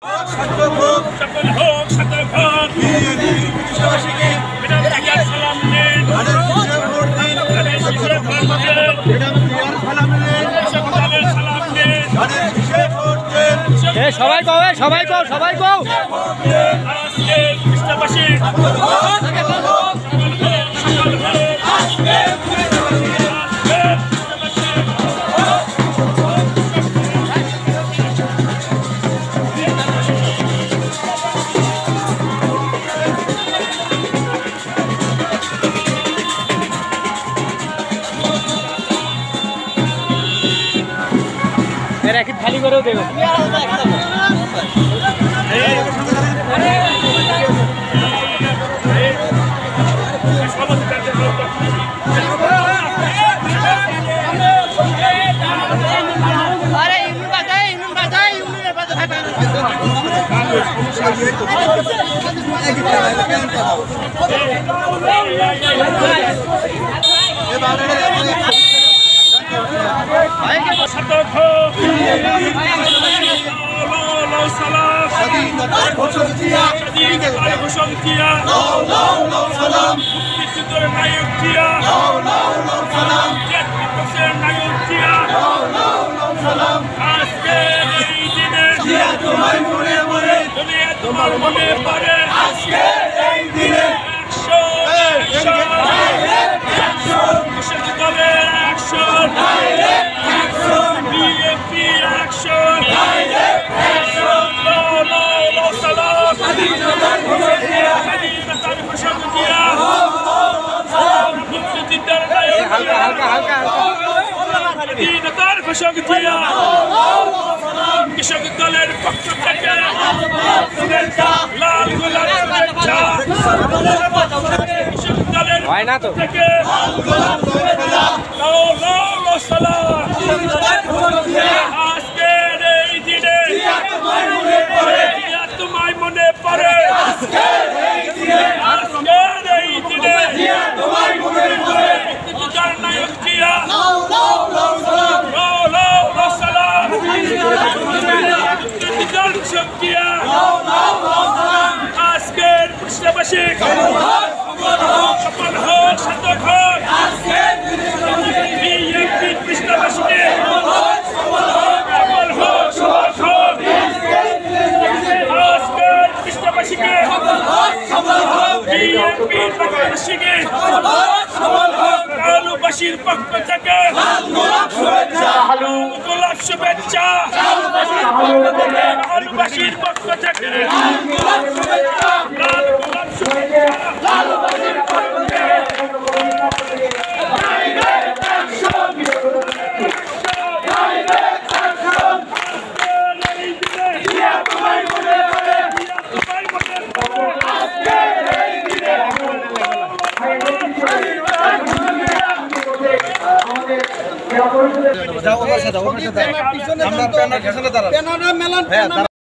সকল হোক শতভাগ সালাম দিন সবাই কও সবাই কও সবাই কও আজকে কৃষ্ণবাসী রাখি খালি করেও দেবো তোমার মনে পড়ে আজকে এই দিনে 100 দলের অ্যাকশন বিএনপি অ্যাকশন স্বাধীনতার ঘোষক দিয়া মুক্তিযুদ্ধের স্বাধীনতার ঘোষক দিয়া কৃষক দলের পক্ষ থেকে লাল গোলাপ শুভেচ্ছা কৃষক দলের পক্ষ থেকে আজকের এই দিনে তোমায় মনে পড়ে আজকের এই দিনে মুক্তিযুদ্ধের নায়ক জিয়া আজকের কৃষ্ণবাসী সফল হোক সার্থক হোক বিএনপি কৃষ্ণবাসীকে সফল হোক আজকের কৃষ্ণবাসীকে বিএনপি বাংলাদেশীকে আলুবাসীর পক্ষ থেকে গোলাপ শুভেচ্ছা আলুবাসীর পক্ষ থেকে লাল গোলাপ আমরা